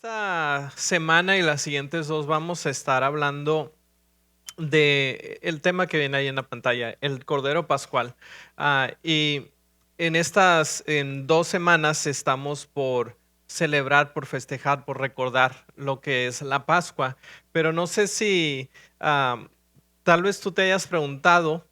Esta semana y las siguientes dos vamos a estar hablando de el tema que viene ahí en la pantalla, el Cordero Pascual. Y en 2 semanas estamos por celebrar, por festejar, por recordar lo que es la Pascua. Pero no sé si tal vez tú te hayas preguntado,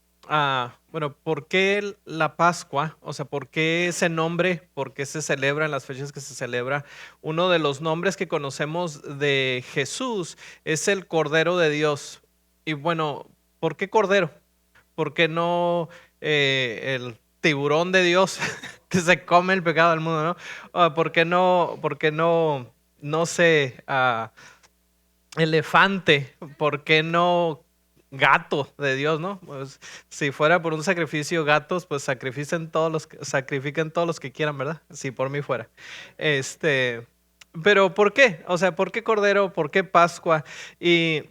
bueno, ¿por qué la Pascua? O sea, ¿por qué ese nombre? ¿Por qué se celebra en las fechas que se celebra? Uno de los nombres que conocemos de Jesús es el Cordero de Dios. Y bueno, ¿por qué Cordero? ¿Por qué no el tiburón de Dios que se come el pecado del mundo, ¿no? ¿Por qué no, sé, elefante? ¿Por qué no gato de Dios, no? Pues si fuera por un sacrificio gatos, pues sacrifiquen todos los que quieran, ¿verdad? Si por mí fuera. Este, pero ¿por qué? O sea, ¿por qué Cordero? ¿Por qué Pascua? Y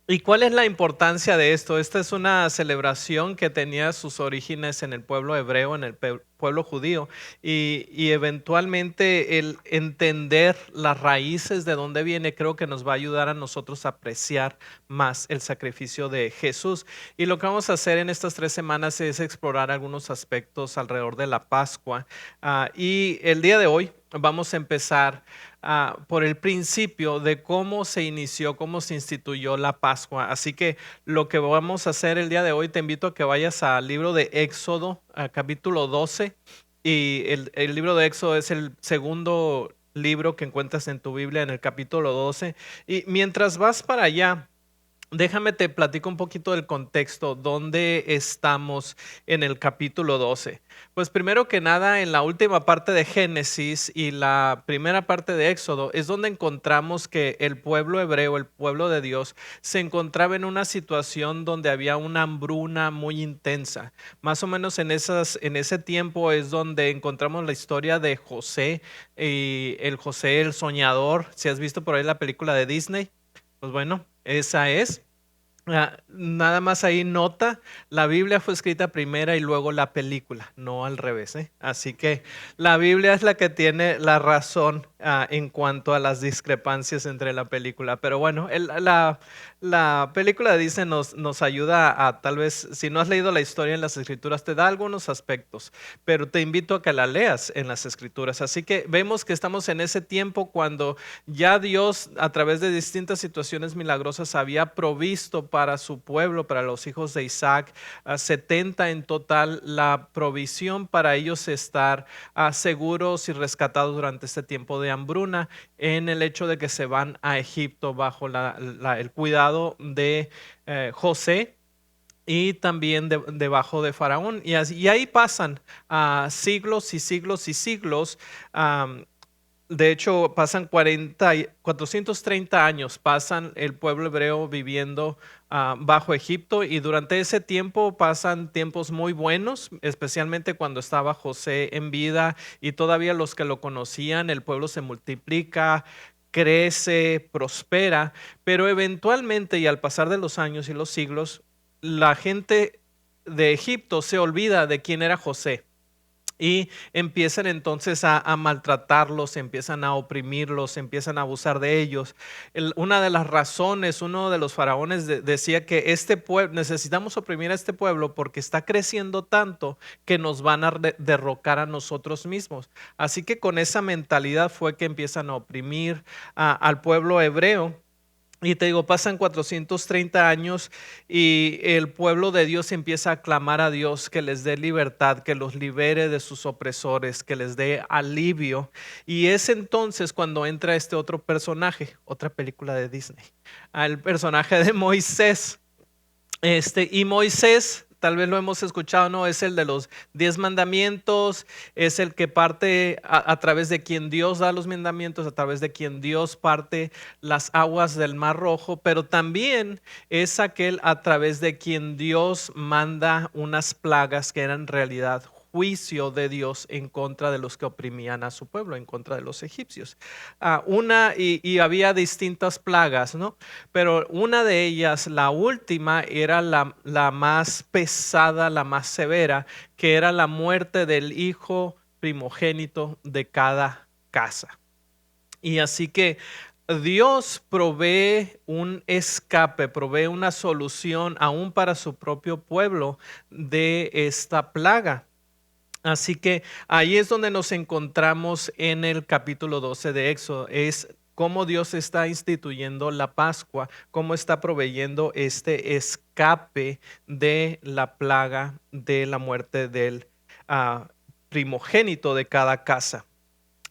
¿Y cuál es la importancia de esto? Esta es una celebración que tenía sus orígenes en el pueblo hebreo, en el pueblo judío, y eventualmente el entender las raíces de dónde viene creo que nos va a ayudar a nosotros a apreciar más el sacrificio de Jesús. Y lo que vamos a hacer en estas 3 semanas es explorar algunos aspectos alrededor de la Pascua. Y el día de hoy vamos a empezar por el principio de cómo se inició, cómo se instituyó la Pascua. Así que lo que vamos a hacer el día de hoy, te invito a que vayas al libro de Éxodo, capítulo 12. Y el libro de Éxodo es el segundo libro que encuentras en tu Biblia, en el capítulo 12. Y mientras vas para allá, déjame te platico un poquito del contexto, dónde estamos en el capítulo 12. Pues primero que nada, en la última parte de Génesis y la primera parte de Éxodo es donde encontramos que el pueblo hebreo, el pueblo de Dios, se encontraba en una situación donde había una hambruna muy intensa. Más o menos en ese tiempo es donde encontramos la historia de José y el José el soñador. Si has visto por ahí la película de Disney, pues bueno, esa es. Nada más ahí nota, la Biblia fue escrita primera y luego la película, no al revés, ¿eh? Así que la Biblia es la que tiene la razón en cuanto a las discrepancias entre la película. Pero bueno, la película dice nos ayuda a tal vez, si no has leído la historia en las escrituras, te da algunos aspectos, pero te invito a que la leas en las escrituras. Así que vemos que estamos en ese tiempo cuando ya Dios, a través de distintas situaciones milagrosas, había provisto para su pueblo, para los hijos de Isaac, 70 en total, la provisión para ellos estar seguros y rescatados durante este tiempo de hambruna, en el hecho de que se van a Egipto bajo el cuidado de José y también debajo de Faraón. Y ahí pasan siglos y siglos y siglos. De hecho, pasan 430 años, pasan el pueblo hebreo viviendo bajo Egipto, y durante ese tiempo pasan tiempos muy buenos, especialmente cuando estaba José en vida y todavía los que lo conocían, el pueblo se multiplica, crece, prospera, pero eventualmente y al pasar de los años y los siglos, la gente de Egipto se olvida de quién era José. Y empiezan entonces a maltratarlos, empiezan a oprimirlos, empiezan a abusar de ellos. Una de las razones, uno de los faraones decía que este pueblo, necesitamos oprimir a este pueblo porque está creciendo tanto que nos van a derrocar a nosotros mismos. Así que con esa mentalidad fue que empiezan a oprimir al pueblo hebreo. Y te digo, pasan 430 años y el pueblo de Dios empieza a clamar a Dios que les dé libertad, que los libere de sus opresores, que les dé alivio. Y es entonces cuando entra este otro personaje, otra película de Disney, al personaje de Moisés. Y Moisés, tal vez lo hemos escuchado, ¿no? Es el de los 10 mandamientos, es el que parte a través de quien Dios da los mandamientos, a través de quien Dios parte las aguas del Mar Rojo, pero también es aquel a través de quien Dios manda unas plagas que eran en realidad juicio de Dios en contra de los que oprimían a su pueblo, en contra de los egipcios. Y había distintas plagas, ¿no? Pero una de ellas, la última, era la más pesada, la más severa, que era la muerte del hijo primogénito de cada casa. Y así que Dios provee un escape, provee una solución aún para su propio pueblo de esta plaga. Así que ahí es donde nos encontramos en el capítulo 12 de Éxodo. Es cómo Dios está instituyendo la Pascua, cómo está proveyendo este escape de la plaga de la muerte del primogénito de cada casa.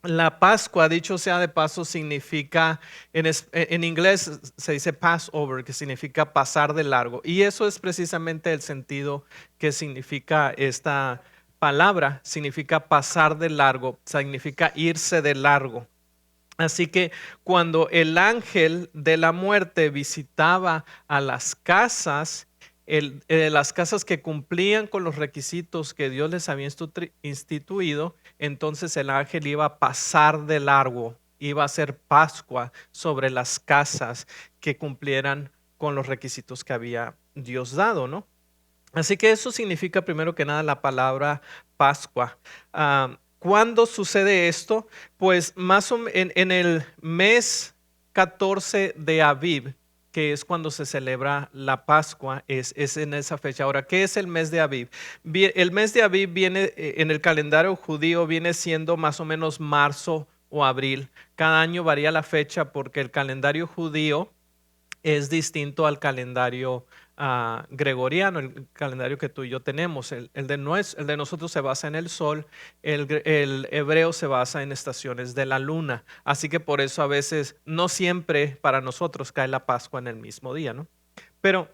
La Pascua, dicho sea de paso, significa, en inglés se dice Passover, que significa pasar de largo. Y eso es precisamente el sentido que significa esta palabra, significa pasar de largo, significa irse de largo. Así que cuando el ángel de la muerte visitaba a las casas, las casas que cumplían con los requisitos que Dios les había instituido, entonces el ángel iba a pasar de largo, iba a hacer Pascua sobre las casas que cumplieran con los requisitos que había Dios dado, ¿no? Así que eso significa primero que nada la palabra Pascua. ¿Cuándo sucede esto? Pues en el mes 14 de Aviv, que es cuando se celebra la Pascua, es en esa fecha. Ahora, ¿qué es el mes de Aviv? El mes de Aviv viene en el calendario judío, viene siendo más o menos marzo o abril. Cada año varía la fecha porque el calendario judío es distinto al calendario gregoriano, el calendario que tú y yo tenemos. El de nosotros se basa en el sol, el hebreo se basa en estaciones de la luna. Así que por eso a veces, no siempre para nosotros cae la Pascua en el mismo día, ¿no? Pero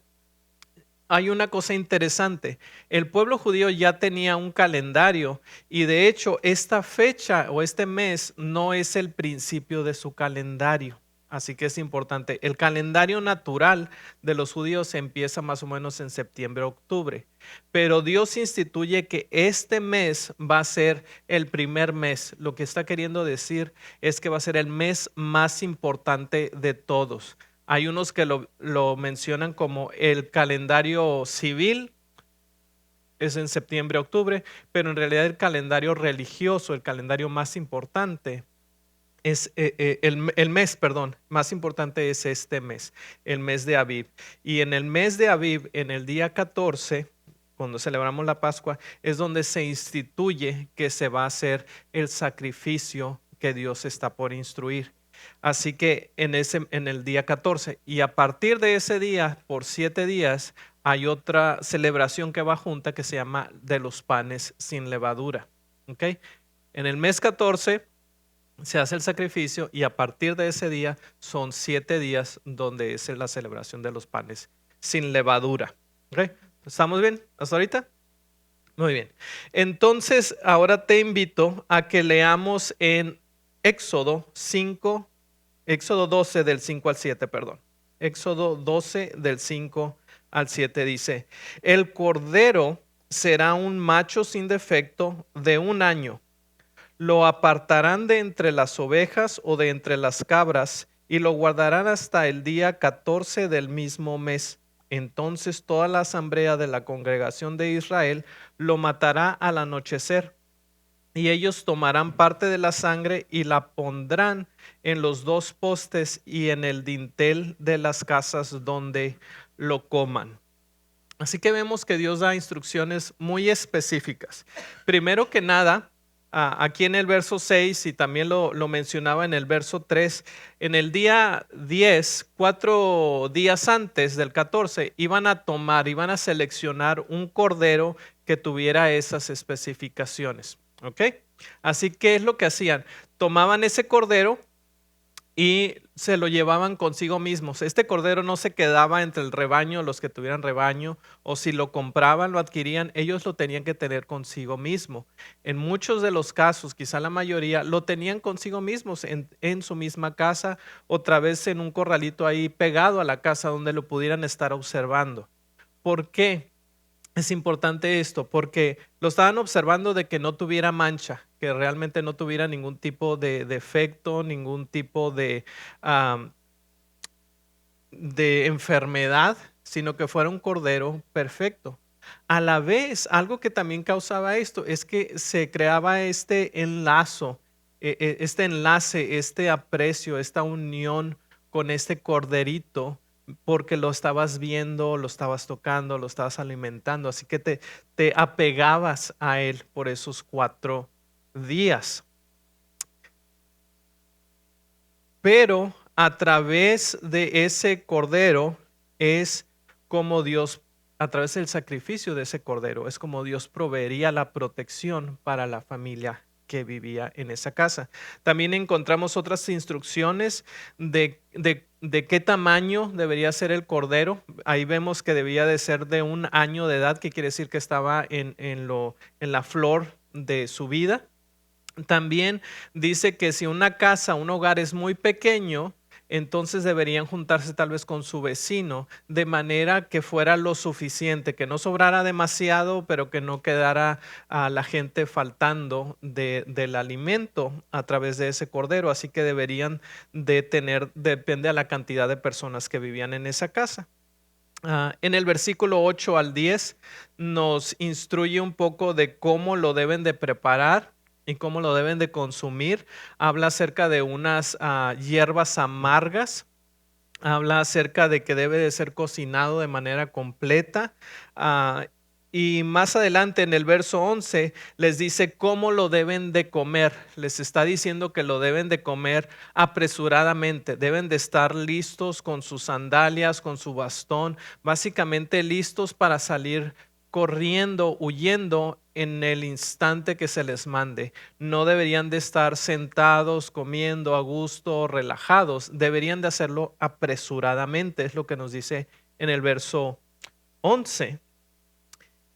hay una cosa interesante. El pueblo judío ya tenía un calendario y de hecho esta fecha o este mes no es el principio de su calendario. Así que es importante. El calendario natural de los judíos empieza más o menos en septiembre, octubre. Pero Dios instituye que este mes va a ser el primer mes. Lo que está queriendo decir es que va a ser el mes más importante de todos. Hay unos que lo mencionan como el calendario civil, es en septiembre, octubre, pero en realidad el calendario religioso, el calendario más importante, es el mes, perdón, más importante es este mes, el mes de Aviv. Y en el mes de Aviv, en el día 14, cuando celebramos la Pascua, es donde se instituye que se va a hacer el sacrificio que Dios está por instruir. Así que en el día 14 y a partir de ese día, por 7 días, hay otra celebración que va junta que se llama de los panes sin levadura. ¿Ok? En el mes 14 se hace el sacrificio y a partir de ese día son 7 días donde es la celebración de los panes sin levadura. ¿Ok? ¿Estamos bien hasta ahorita? Muy bien. Entonces, ahora te invito a que leamos en Éxodo 5, Éxodo 12 del 5 al 7, perdón. Éxodo 12 del 5 al 7 dice, el cordero será un macho sin defecto de 1 año. Lo apartarán de entre las ovejas o de entre las cabras y lo guardarán hasta el día 14 del mismo mes. Entonces toda la asamblea de la congregación de Israel lo matará al anochecer. Y ellos tomarán parte de la sangre y la pondrán en los dos postes y en el dintel de las casas donde lo coman. Así que vemos que Dios da instrucciones muy específicas. Primero que nada, aquí en el verso 6 y también lo mencionaba en el verso 3, en el día 10, 4 días antes del 14, iban a seleccionar un cordero que tuviera esas especificaciones. ¿Ok? Así que es lo que hacían. Tomaban ese cordero y se lo llevaban consigo mismos. Este cordero no se quedaba entre el rebaño, los que tuvieran rebaño, o si lo compraban, lo adquirían, ellos lo tenían que tener consigo mismo. En muchos de los casos, quizá la mayoría, lo tenían consigo mismos en su misma casa, otra vez en un corralito ahí pegado a la casa donde lo pudieran estar observando. ¿Por qué? Es importante esto porque lo estaban observando de que no tuviera mancha, que realmente no tuviera ningún tipo de defecto, ningún tipo de enfermedad, sino que fuera un cordero perfecto. A la vez, algo que también causaba esto es que se creaba este enlazo este enlace, este aprecio, esta unión con este corderito, porque lo estabas viendo, lo estabas tocando, lo estabas alimentando, así que te apegabas a él por esos 4 días. Pero a través de ese cordero es como Dios, a través del sacrificio de ese cordero, es como Dios proveería la protección para la familia que vivía en esa casa. También encontramos otras instrucciones de qué tamaño debería ser el cordero. Ahí vemos que debía de ser de 1 año de edad, que quiere decir que estaba en la flor de su vida. También dice que si una casa, un hogar es muy pequeño, entonces deberían juntarse tal vez con su vecino, de manera que fuera lo suficiente, que no sobrara demasiado, pero que no quedara a la gente faltando del alimento a través de ese cordero. Así que deberían de tener, depende a la cantidad de personas que vivían en esa casa. En el versículo 8 al 10 nos instruye un poco de cómo lo deben de preparar y cómo lo deben de consumir. Habla acerca de unas hierbas amargas. Habla acerca de que debe de ser cocinado de manera completa. ah, y más adelante en el verso 11 les dice cómo lo deben de comer. Les está diciendo que lo deben de comer apresuradamente. Deben de estar listos con sus sandalias, con su bastón, básicamente listos para salir corriendo, huyendo en el instante que se les mande. No deberían de estar sentados, comiendo a gusto, relajados. Deberían de hacerlo apresuradamente, es lo que nos dice en el verso 11.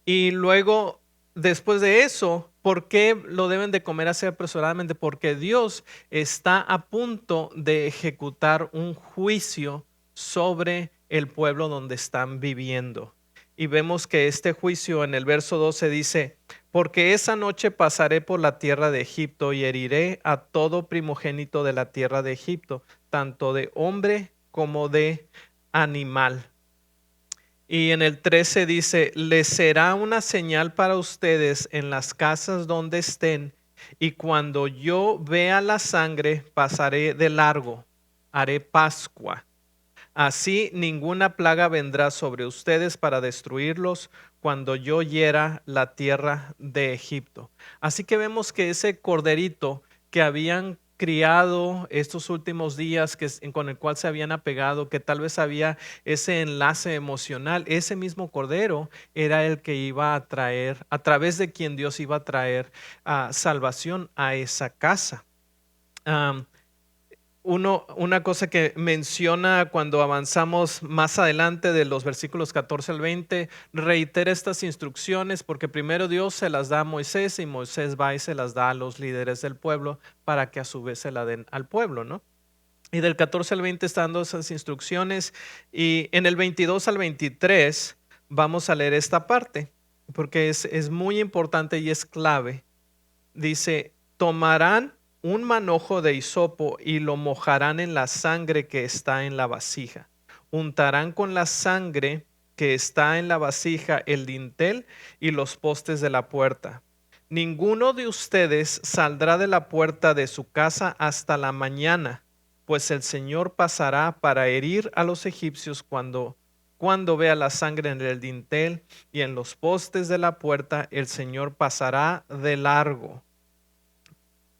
Y luego, después de eso, ¿por qué lo deben de comer así apresuradamente? Porque Dios está a punto de ejecutar un juicio sobre el pueblo donde están viviendo. Y vemos que este juicio en el verso 12 dice, porque esa noche pasaré por la tierra de Egipto y heriré a todo primogénito de la tierra de Egipto, tanto de hombre como de animal. Y en el 13 dice, les será una señal para ustedes en las casas donde estén, y cuando yo vea la sangre, pasaré de largo, haré Pascua. Así ninguna plaga vendrá sobre ustedes para destruirlos cuando yo hiera la tierra de Egipto. Así que vemos que ese corderito que habían criado estos últimos días, con el cual se habían apegado, que tal vez había ese enlace emocional, ese mismo cordero era el que iba a traer, a través de quien Dios iba a traer salvación a esa casa. Una cosa que menciona cuando avanzamos más adelante de los versículos 14 al 20, reitera estas instrucciones porque primero Dios se las da a Moisés y Moisés va y se las da a los líderes del pueblo para que a su vez se la den al pueblo, ¿no? Y del 14 al 20 están dando esas instrucciones y en el 22 al 23 vamos a leer esta parte porque es muy importante y es clave. Dice, tomarán un manojo de hisopo y lo mojarán en la sangre que está en la vasija. Untarán con la sangre que está en la vasija el dintel y los postes de la puerta. Ninguno de ustedes saldrá de la puerta de su casa hasta la mañana, pues el Señor pasará para herir a los egipcios cuando vea la sangre en el dintel y en los postes de la puerta, el Señor pasará de largo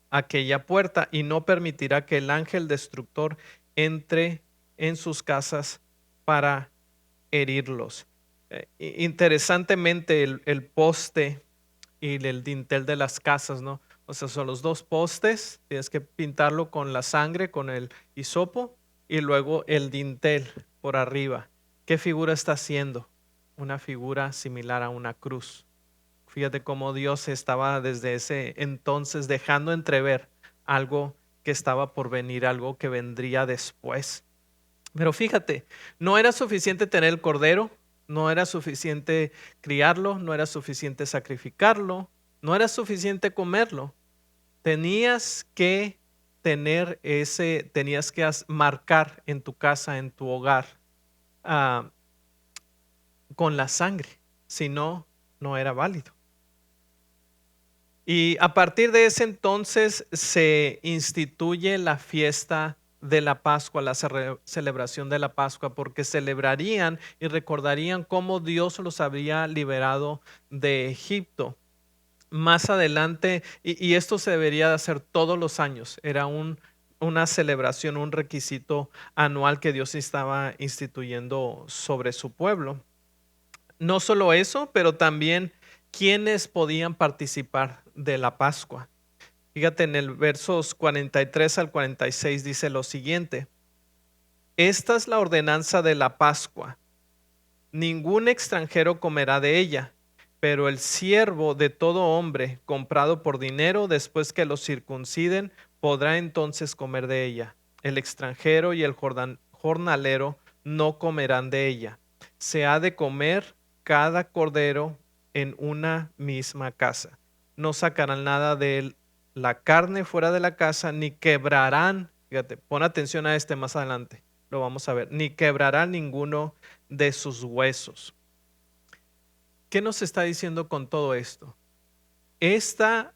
aquella puerta y no permitirá que el ángel destructor entre en sus casas para herirlos. Interesantemente, el poste y el dintel de las casas, ¿no? O sea, son los dos postes, tienes que pintarlo con la sangre, con el hisopo, y luego el dintel por arriba. ¿Qué figura está haciendo? Una figura similar a una cruz. Fíjate cómo Dios estaba desde ese entonces dejando entrever algo que estaba por venir, algo que vendría después. Pero fíjate, no era suficiente tener el cordero, no era suficiente criarlo, no era suficiente sacrificarlo, no era suficiente comerlo. Tenías que tenías que marcar en tu casa, en tu hogar, ah, con la sangre, si no, no era válido. Y a partir de ese entonces se instituye la fiesta de la Pascua, la celebración de la Pascua, porque celebrarían y recordarían cómo Dios los había liberado de Egipto. Más adelante, y esto se debería de hacer todos los años, era una celebración, un requisito anual que Dios estaba instituyendo sobre su pueblo. No solo eso, pero también quienes podían participar de la Pascua. Fíjate, en el versos 43 al 46 dice lo siguiente: esta es la ordenanza de la Pascua. Ningún extranjero comerá de ella, pero el siervo de todo hombre comprado por dinero, después que lo circunciden, podrá entonces comer de ella. El extranjero y el jornalero no comerán de ella. Se ha de comer cada cordero en una misma casa. No sacarán nada de la carne fuera de la casa, ni quebrarán, fíjate, pon atención a este más adelante, lo vamos a ver, ni quebrarán ninguno de sus huesos. ¿Qué nos está diciendo con todo esto? Este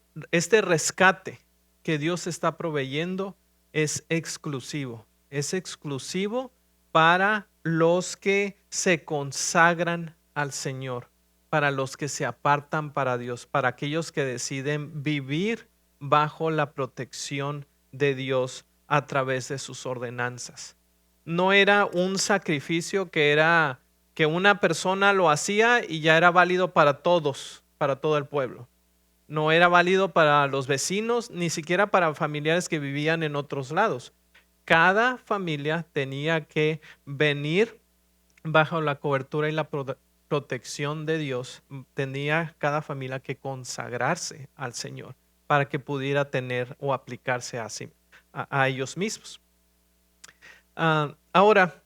rescate que Dios está proveyendo es exclusivo para los que se consagran al Señor, para los que se apartan para Dios, para aquellos que deciden vivir bajo la protección de Dios a través de sus ordenanzas. No era un sacrificio que una persona lo hacía y ya era válido para todos, para todo el pueblo. No era válido para los vecinos, ni siquiera para familiares que vivían en otros lados. Cada familia tenía que venir bajo la cobertura y la protección de Dios. Tenía cada familia que consagrarse al Señor para que pudiera tener o aplicarse a ellos mismos. Ahora,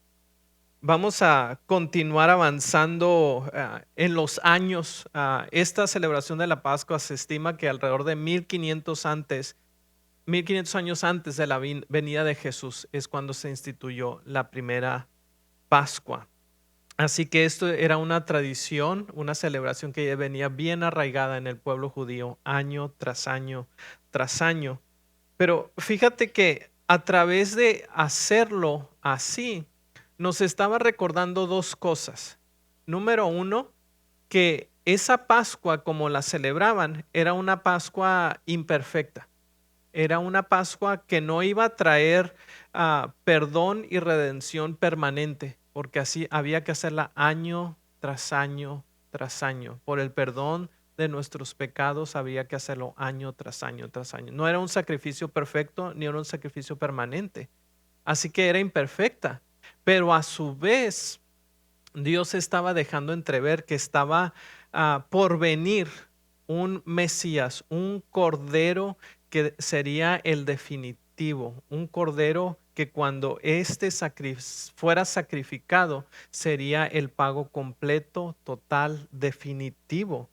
vamos a continuar avanzando en los años. Esta celebración de la Pascua se estima que alrededor de 1500 años antes de la venida de Jesús es cuando se instituyó la primera Pascua. Así que esto era una tradición, una celebración que venía bien arraigada en el pueblo judío año tras año tras año. Pero fíjate que a través de hacerlo así, nos estaba recordando dos cosas. Número uno, que esa Pascua, como la celebraban, era una Pascua imperfecta. Era una Pascua que no iba a traer perdón y redención permanente, porque así había que hacerla año tras año tras año. Por el perdón de nuestros pecados había que hacerlo año tras año tras año. No era un sacrificio perfecto ni era un sacrificio permanente. Así que era imperfecta, pero a su vez Dios estaba dejando entrever que estaba por venir un Mesías, un cordero que sería el definitivo, un cordero que cuando éste fuera sacrificado sería el pago completo, total, definitivo.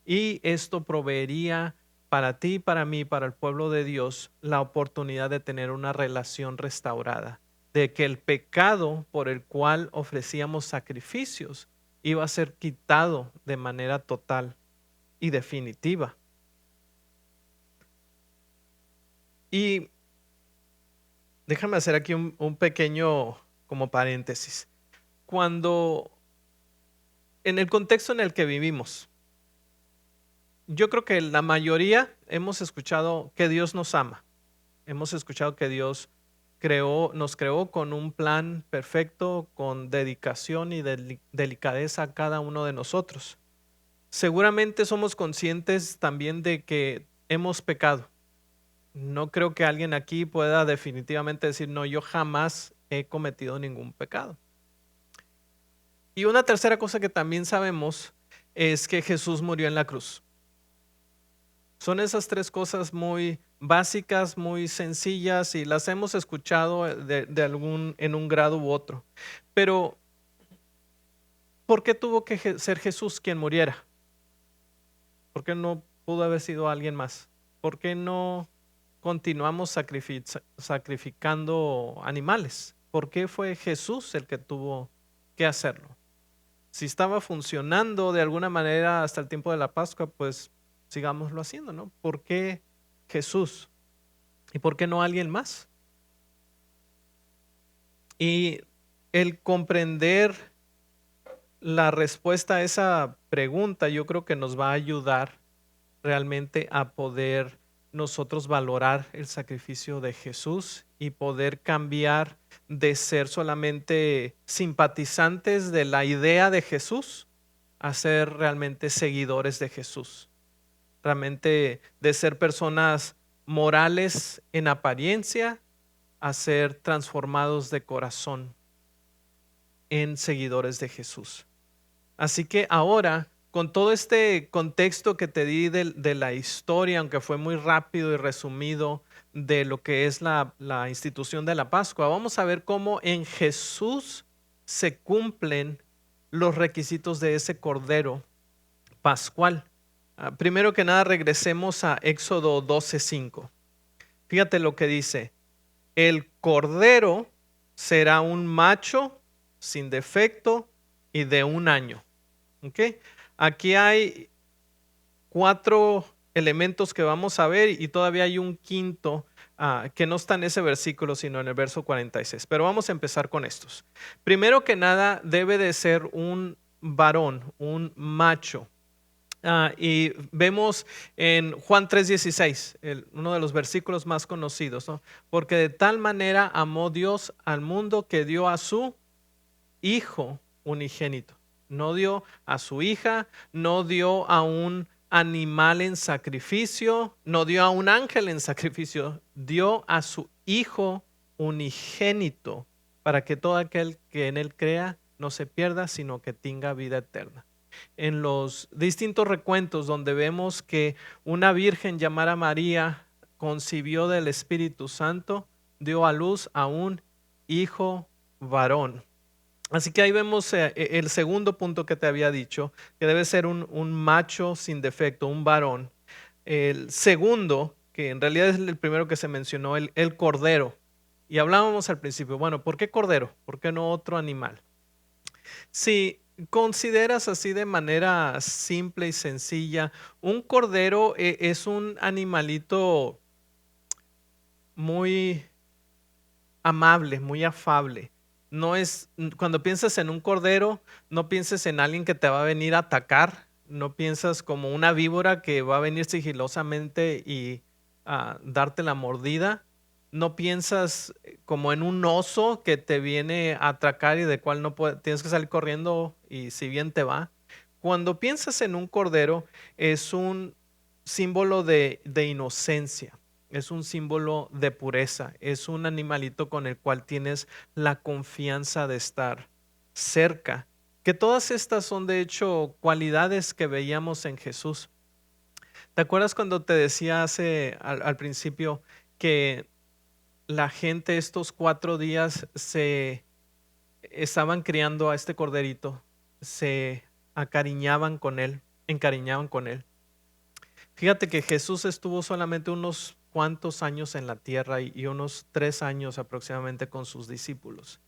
Y esto proveería para ti, para mí, para el pueblo de Dios, la oportunidad de tener una relación restaurada, de que el pecado por el cual ofrecíamos sacrificios iba a ser quitado de manera total y definitiva. Y déjame hacer aquí un pequeño como paréntesis. Cuando, en el contexto en el que vivimos, yo creo que la mayoría hemos escuchado que Dios nos ama. Hemos escuchado que Dios nos creó con un plan perfecto, con dedicación y delicadeza a cada uno de nosotros. Seguramente somos conscientes también de que hemos pecado. No creo que alguien aquí pueda definitivamente decir, no, yo jamás he cometido ningún pecado. Y una tercera cosa que también sabemos es que Jesús murió en la cruz. Son esas tres cosas muy básicas, muy sencillas y las hemos escuchado en un grado u otro. Pero, ¿por qué tuvo que ser Jesús quien muriera? ¿Por qué no pudo haber sido alguien más? ¿Por qué no continuamos sacrificando animales? ¿Por qué fue Jesús el que tuvo que hacerlo? Si estaba funcionando de alguna manera hasta el tiempo de la Pascua, pues sigámoslo haciendo, ¿no? ¿Por qué Jesús? ¿Y por qué no alguien más? Y el comprender la respuesta a esa pregunta, yo creo que nos va a ayudar realmente a poder nosotros valorar el sacrificio de Jesús y poder cambiar de ser solamente simpatizantes de la idea de Jesús a ser realmente seguidores de Jesús. Realmente de ser personas morales en apariencia a ser transformados de corazón en seguidores de Jesús. Así que ahora, con todo este contexto que te di de la historia, aunque fue muy rápido y resumido de lo que es la institución de la Pascua, vamos a ver cómo en Jesús se cumplen los requisitos de ese Cordero Pascual. Primero que nada, regresemos a Éxodo 12:5. Fíjate lo que dice: el Cordero será un macho sin defecto y de 1 año. ¿Ok? Aquí hay 4 elementos que vamos a ver y todavía hay un quinto que no está en ese versículo, sino en el verso 46. Pero vamos a empezar con estos. Primero que nada, debe de ser un varón, un macho. Y vemos en Juan 3:16, uno de los versículos más conocidos, ¿no? Porque de tal manera amó Dios al mundo que dio a su Hijo unigénito. No dio a su hija, no dio a un animal en sacrificio, no dio a un ángel en sacrificio, dio a su Hijo unigénito para que todo aquel que en él crea no se pierda, sino que tenga vida eterna. En los distintos recuentos donde vemos que una virgen llamada María concibió del Espíritu Santo, dio a luz a un hijo varón. Así que ahí vemos el segundo punto que te había dicho, que debe ser un macho sin defecto, un varón. El segundo, que en realidad es el primero que se mencionó, el cordero. Y hablábamos al principio, bueno, ¿por qué cordero? ¿Por qué no otro animal? Si consideras así de manera simple y sencilla, un cordero es un animalito muy amable, muy afable. No es, cuando piensas en un cordero, no pienses en alguien que te va a venir a atacar, no piensas como una víbora que va a venir sigilosamente y darte la mordida, no piensas como en un oso que te viene a atracar y de cual no tienes que salir corriendo y si bien te va. Cuando piensas en un cordero, es un símbolo de inocencia. Es un símbolo de pureza, es un animalito con el cual tienes la confianza de estar cerca. Que todas estas son de hecho cualidades que veíamos en Jesús. ¿Te acuerdas cuando te decía al principio que la gente estos 4 días se estaban criando a este corderito, se acariñaban con él, encariñaban con él? Fíjate que Jesús estuvo solamente unos cuantos años en la tierra y unos 3 años aproximadamente con sus discípulos.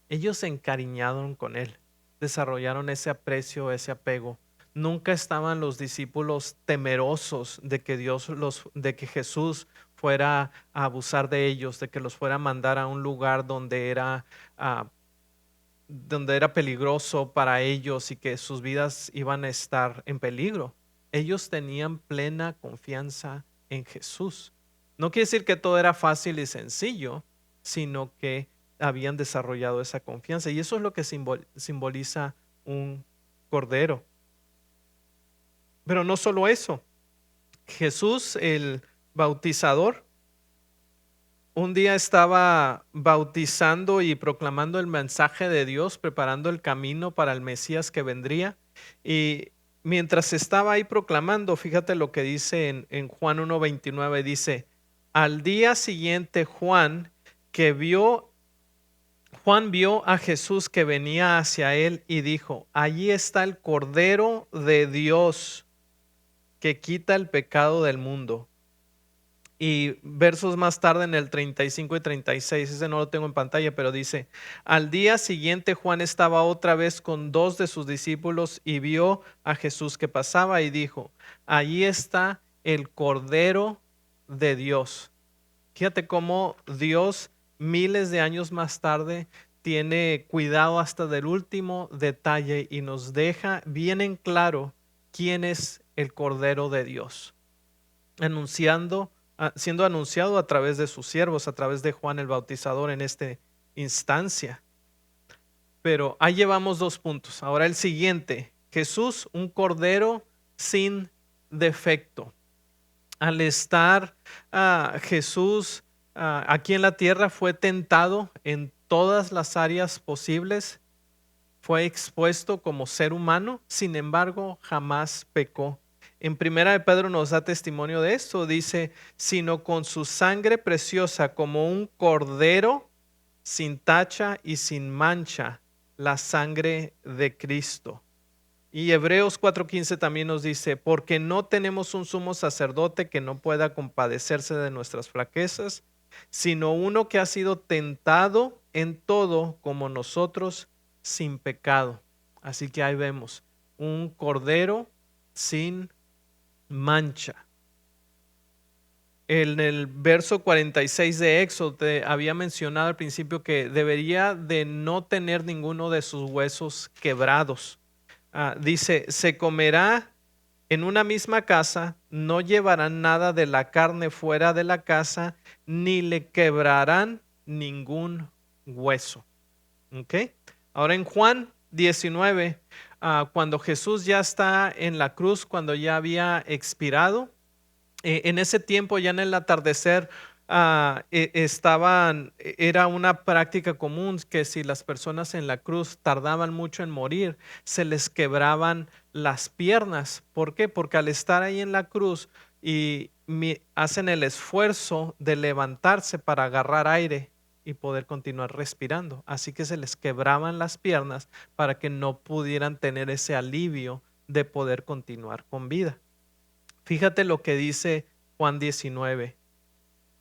Ellos se encariñaron con él, desarrollaron ese aprecio, ese apego. Nunca estaban los discípulos temerosos de que de que Jesús fuera a abusar de ellos, de que los fuera a mandar a un lugar ah, donde era peligroso para ellos y que sus vidas iban a estar en peligro. Ellos tenían plena confianza en Jesús. No quiere decir que todo era fácil y sencillo, sino que habían desarrollado esa confianza. Y eso es lo que simboliza un cordero. Pero no solo eso. Jesús, el bautizador, un día estaba bautizando y proclamando el mensaje de Dios, preparando el camino para el Mesías que vendría. Y mientras estaba ahí proclamando, fíjate lo que dice en Juan 1:29, dice: al día siguiente Juan vio a Jesús que venía hacia él y dijo: allí está el Cordero de Dios que quita el pecado del mundo. Y versos más tarde en el 35 y 36, ese no lo tengo en pantalla, pero dice, al día siguiente Juan estaba otra vez con dos de sus discípulos y vio a Jesús que pasaba y dijo, allí está el Cordero de Dios. Fíjate cómo Dios miles de años más tarde tiene cuidado hasta del último detalle y nos deja bien en claro quién es el Cordero de Dios siendo anunciado a través de sus siervos, a través de Juan el Bautizador en esta instancia. Pero ahí llevamos 2 puntos. Ahora el siguiente, Jesús, un cordero sin defecto. Al estar Jesús aquí en la tierra fue tentado en todas las áreas posibles, fue expuesto como ser humano, sin embargo jamás pecó. En primera de Pedro nos da testimonio de esto, dice, sino con su sangre preciosa como un cordero sin tacha y sin mancha, la sangre de Cristo. Y Hebreos 4:15 también nos dice, porque no tenemos un sumo sacerdote que no pueda compadecerse de nuestras flaquezas, sino uno que ha sido tentado en todo como nosotros sin pecado. Así que ahí vemos un cordero sin mancha. En el verso 46 de Éxodo te había mencionado al principio que debería de no tener ninguno de sus huesos quebrados. Dice, se comerá en una misma casa, no llevarán nada de la carne fuera de la casa, ni le quebrarán ningún hueso. ¿Ok? Ahora en Juan 19, cuando Jesús ya está en la cruz, cuando ya había expirado, en ese tiempo, ya en el atardecer, era una práctica común que si las personas en la cruz tardaban mucho en morir, se les quebraban las piernas. ¿Por qué? Porque al estar ahí en la cruz hacen el esfuerzo de levantarse para agarrar aire y poder continuar respirando. Así que se les quebraban las piernas para que no pudieran tener ese alivio de poder continuar con vida. Fíjate lo que dice Juan 19.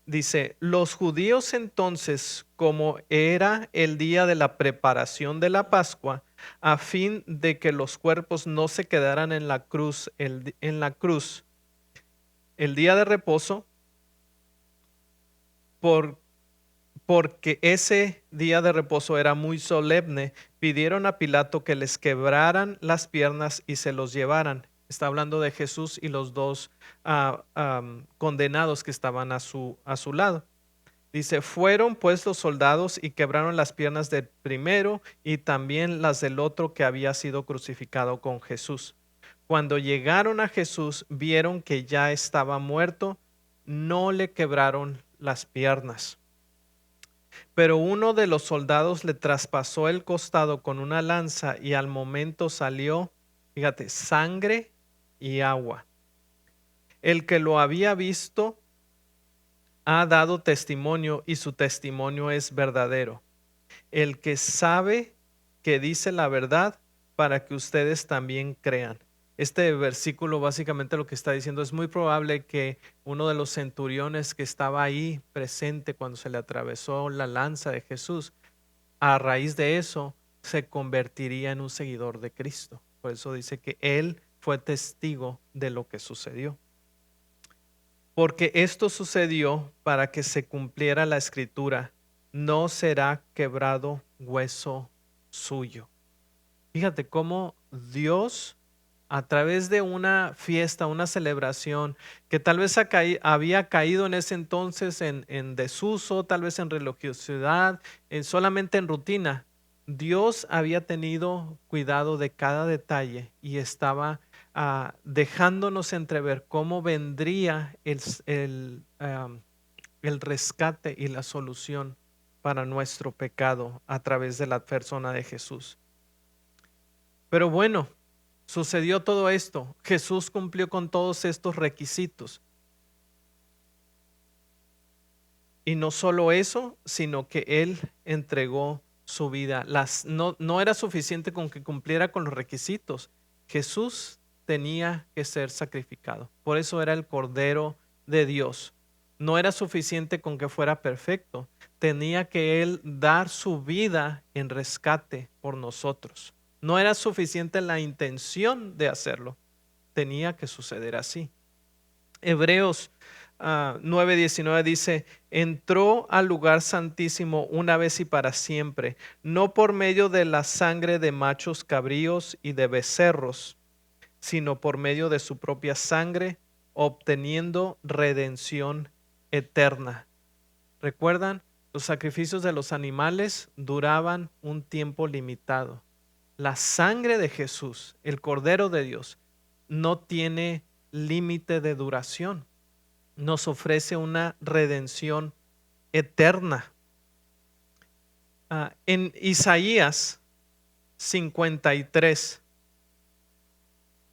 Dice, los judíos entonces, como era el día de la preparación de la Pascua, a fin de que los cuerpos no se quedaran en la cruz, el día de reposo, porque ese día de reposo era muy solemne, pidieron a Pilato que les quebraran las piernas y se los llevaran. Está hablando de Jesús y los dos condenados que estaban a su lado. Dice, fueron pues los soldados y quebraron las piernas del primero y también las del otro que había sido crucificado con Jesús. Cuando llegaron a Jesús, vieron que ya estaba muerto, no le quebraron las piernas. Pero uno de los soldados le traspasó el costado con una lanza y al momento salió, fíjate, sangre y agua. El que lo había visto ha dado testimonio y su testimonio es verdadero. El que sabe que dice la verdad para que ustedes también crean. Este versículo básicamente lo que está diciendo es muy probable que uno de los centuriones que estaba ahí presente cuando se le atravesó la lanza de Jesús, a raíz de eso se convertiría en un seguidor de Cristo. Por eso dice que él fue testigo de lo que sucedió. Porque esto sucedió para que se cumpliera la escritura, no será quebrado hueso suyo. Fíjate cómo Dios, a través de una fiesta, una celebración, que tal vez había caído en ese entonces en desuso, tal vez en religiosidad, solamente en rutina, Dios había tenido cuidado de cada detalle y estaba dejándonos entrever cómo vendría el rescate y la solución para nuestro pecado a través de la persona de Jesús. Pero bueno, sucedió todo esto. Jesús cumplió con todos estos requisitos. Y no solo eso, sino que Él entregó su vida. No era suficiente con que cumpliera con los requisitos. Jesús tenía que ser sacrificado. Por eso era el Cordero de Dios. No era suficiente con que fuera perfecto. Tenía que Él dar su vida en rescate por nosotros. No era suficiente la intención de hacerlo. Tenía que suceder así. Hebreos 9:19 dice, entró al lugar santísimo una vez y para siempre, no por medio de la sangre de machos cabríos y de becerros, sino por medio de su propia sangre, obteniendo redención eterna. ¿Recuerdan? Los sacrificios de los animales duraban un tiempo limitado. La sangre de Jesús, el Cordero de Dios, no tiene límite de duración. Nos ofrece una redención eterna. En Isaías 53,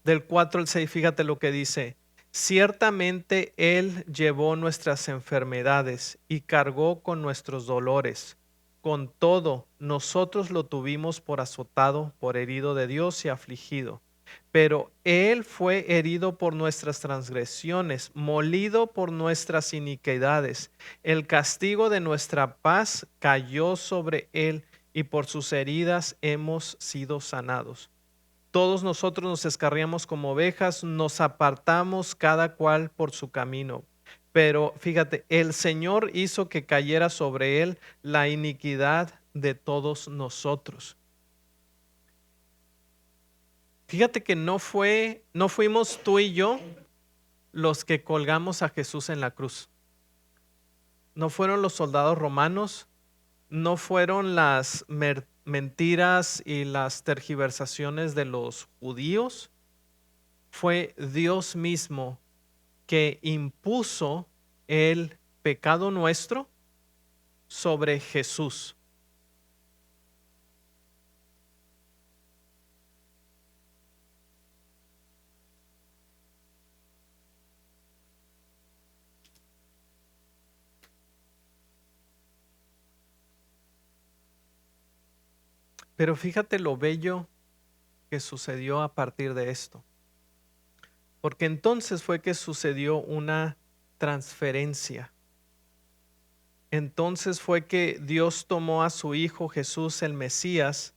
del 4 al 6, fíjate lo que dice. Ciertamente Él llevó nuestras enfermedades y cargó con nuestros dolores. Con todo, nosotros lo tuvimos por azotado, por herido de Dios y afligido. Pero Él fue herido por nuestras transgresiones, molido por nuestras iniquidades. El castigo de nuestra paz cayó sobre Él y por sus heridas hemos sido sanados. Todos nosotros nos escarriamos como ovejas, nos apartamos cada cual por su camino. Pero fíjate, el Señor hizo que cayera sobre él la iniquidad de todos nosotros. Fíjate que no fuimos tú y yo los que colgamos a Jesús en la cruz. No fueron los soldados romanos, no fueron las mentiras y las tergiversaciones de los judíos. Fue Dios mismo que impuso el pecado nuestro sobre Jesús. Pero fíjate lo bello que sucedió a partir de esto. Porque entonces fue que sucedió una transferencia. Entonces fue que Dios tomó a su Hijo Jesús el Mesías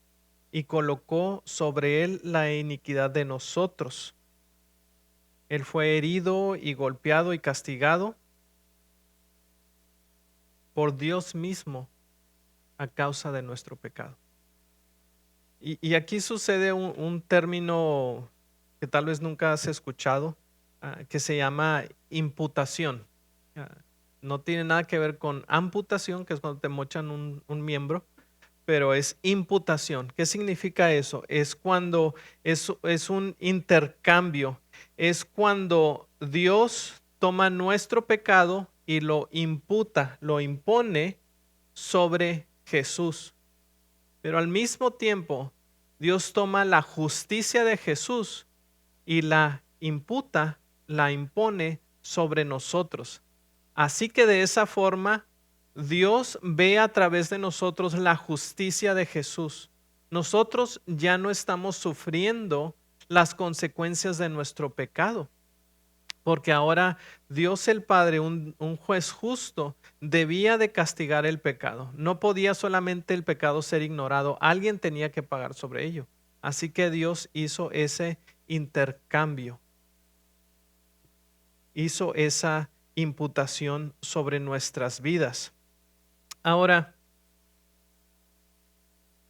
y colocó sobre él la iniquidad de nosotros. Él fue herido y golpeado y castigado por Dios mismo a causa de nuestro pecado. Y aquí sucede un término que tal vez nunca has escuchado, que se llama imputación. Ah, no tiene nada que ver con amputación, que es cuando te mochan un miembro, pero es imputación. ¿Qué significa eso? Es cuando es un intercambio, es cuando Dios toma nuestro pecado y lo imputa, lo impone sobre Jesús. Pero al mismo tiempo, Dios toma la justicia de Jesús y la imputa, la impone sobre nosotros. Así que de esa forma, Dios ve a través de nosotros la justicia de Jesús. Nosotros ya no estamos sufriendo las consecuencias de nuestro pecado. Porque ahora Dios el Padre, un juez justo, debía de castigar el pecado. No podía solamente el pecado ser ignorado, alguien tenía que pagar sobre ello. Así que Dios hizo ese intercambio, hizo esa imputación sobre nuestras vidas. Ahora,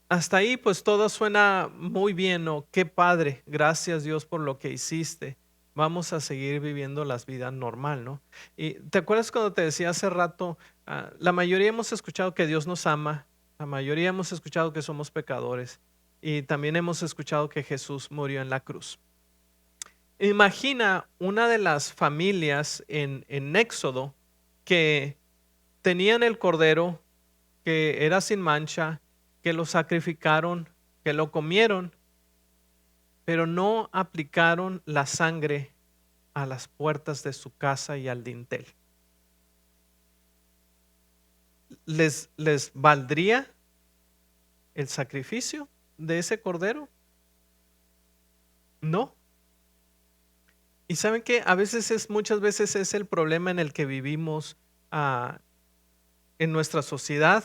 hasta ahí pues todo suena muy bien, ¿no? Qué padre, gracias Dios por lo que hiciste. Vamos a seguir viviendo las vidas normal, ¿no? Y te acuerdas cuando te decía hace rato, la mayoría hemos escuchado que Dios nos ama, la mayoría hemos escuchado que somos pecadores y también hemos escuchado que Jesús murió en la cruz. Imagina una de las familias en Éxodo que tenían el cordero que era sin mancha, que lo sacrificaron, que lo comieron, pero no aplicaron la sangre a las puertas de su casa y al dintel. ¿Les valdría el sacrificio de ese cordero? No. Y saben que a veces muchas veces es el problema en el que vivimos ah, en nuestra sociedad.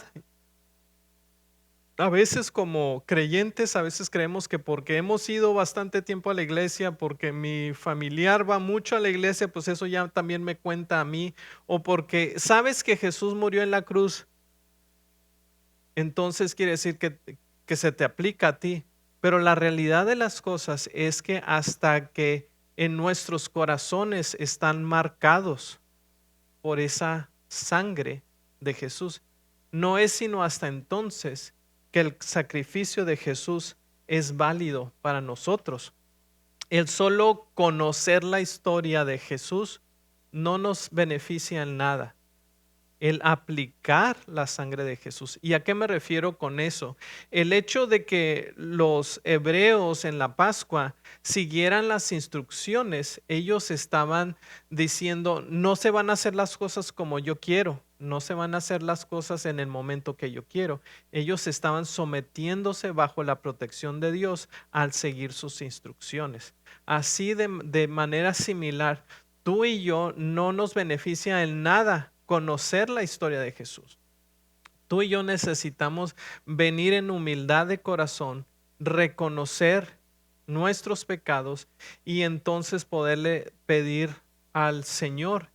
A veces como creyentes, a veces creemos que porque hemos ido bastante tiempo a la iglesia, porque mi familiar va mucho a la iglesia, pues eso ya también me cuenta a mí, o porque sabes que Jesús murió en la cruz, entonces quiere decir que se te aplica a ti. Pero la realidad de las cosas es que hasta que en nuestros corazones están marcados por esa sangre de Jesús, no es sino hasta entonces que el sacrificio de Jesús es válido para nosotros. El solo conocer la historia de Jesús no nos beneficia en nada, el aplicar la sangre de Jesús. ¿Y a qué me refiero con eso? El hecho de que los hebreos en la Pascua siguieran las instrucciones, ellos estaban diciendo, no se van a hacer las cosas como yo quiero, no se van a hacer las cosas en el momento que yo quiero. Ellos estaban sometiéndose bajo la protección de Dios al seguir sus instrucciones. Así de manera similar, tú y yo no nos beneficia en nada conocer la historia de Jesús. Tú y yo necesitamos venir en humildad de corazón, reconocer nuestros pecados y entonces poderle pedir al Señor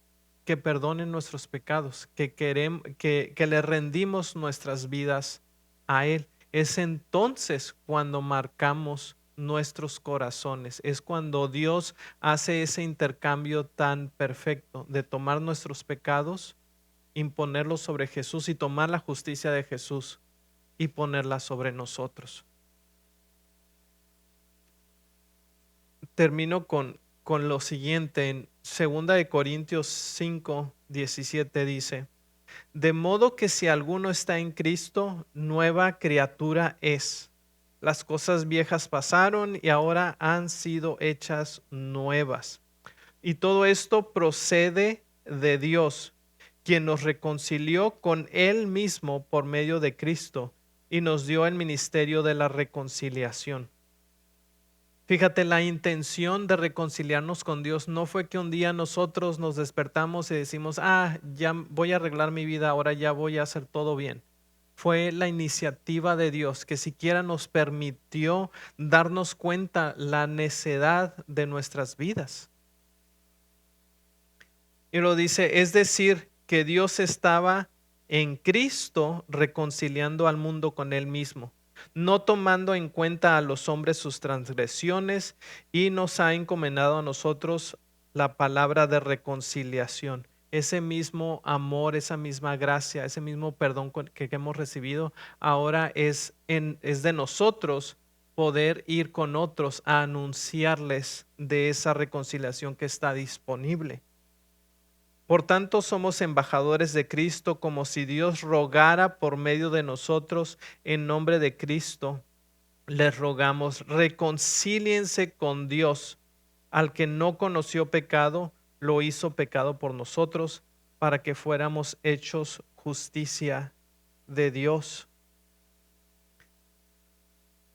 que perdone nuestros pecados, que le rendimos nuestras vidas a Él. Es entonces cuando marcamos nuestros corazones, es cuando Dios hace ese intercambio tan perfecto de tomar nuestros pecados, imponerlos sobre Jesús y tomar la justicia de Jesús y ponerla sobre nosotros. Termino con lo siguiente. En 2 Corintios 5:17 dice, de modo que si alguno está en Cristo, nueva criatura es. Las cosas viejas pasaron y ahora han sido hechas nuevas. Y todo esto procede de Dios, quien nos reconcilió con Él mismo por medio de Cristo y nos dio el ministerio de la reconciliación. Fíjate, la intención de reconciliarnos con Dios no fue que un día nosotros nos despertamos y decimos, ya voy a arreglar mi vida, ahora ya voy a hacer todo bien. Fue la iniciativa de Dios que siquiera nos permitió darnos cuenta la necedad de nuestras vidas. Y lo dice, es decir, que Dios estaba en Cristo reconciliando al mundo con Él mismo, no tomando en cuenta a los hombres sus transgresiones, y nos ha encomendado a nosotros la palabra de reconciliación. Ese mismo amor, esa misma gracia, ese mismo perdón que hemos recibido, ahora es de nosotros poder ir con otros a anunciarles de esa reconciliación que está disponible. Por tanto, somos embajadores de Cristo, como si Dios rogara por medio de nosotros. En nombre de Cristo, les rogamos, reconcíliense con Dios. Al que no conoció pecado, lo hizo pecado por nosotros, para que fuéramos hechos justicia de Dios.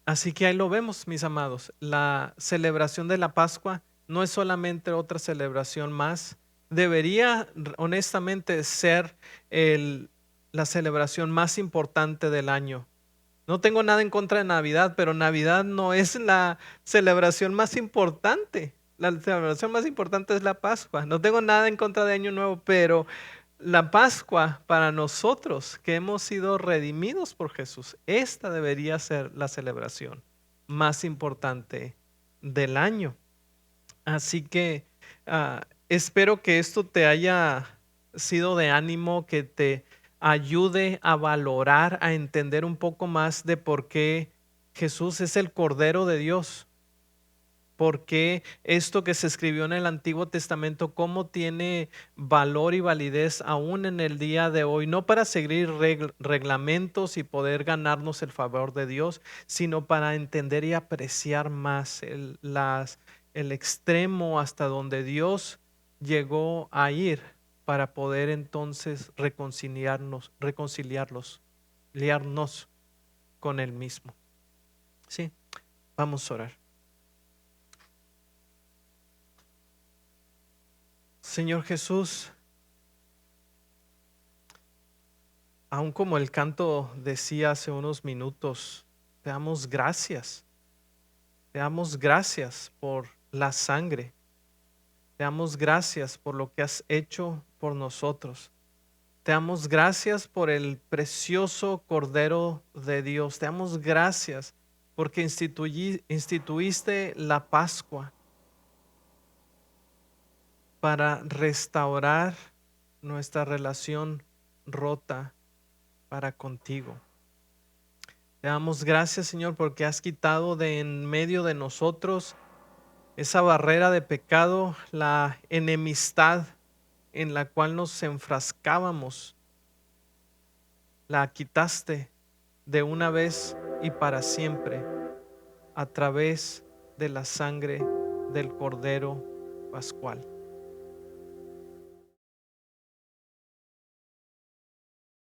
Así que ahí lo vemos, mis amados. La celebración de la Pascua no es solamente otra celebración más. Debería honestamente ser la celebración más importante del año. No tengo nada en contra de Navidad, pero Navidad no es la celebración más importante. La celebración más importante es la Pascua. No tengo nada en contra de Año Nuevo, pero la Pascua para nosotros que hemos sido redimidos por Jesús, esta debería ser la celebración más importante del año. Así que espero que esto te haya sido de ánimo, que te ayude a valorar, a entender un poco más de por qué Jesús es el Cordero de Dios. Porque esto que se escribió en el Antiguo Testamento, cómo tiene valor y validez aún en el día de hoy, no para seguir reglamentos y poder ganarnos el favor de Dios, sino para entender y apreciar más el extremo hasta donde Dios llegó a ir para poder entonces liarnos con Él mismo. Sí, vamos a orar. Señor Jesús, aun como el canto decía hace unos minutos, te damos gracias. Te damos gracias por la sangre. Te damos gracias por lo que has hecho por nosotros. Te damos gracias por el precioso Cordero de Dios. Te damos gracias porque instituiste la Pascua para restaurar nuestra relación rota para contigo. Te damos gracias, Señor, porque has quitado de en medio de nosotros esa barrera de pecado, la enemistad en la cual nos enfrascábamos. La quitaste de una vez y para siempre a través de la sangre del Cordero Pascual.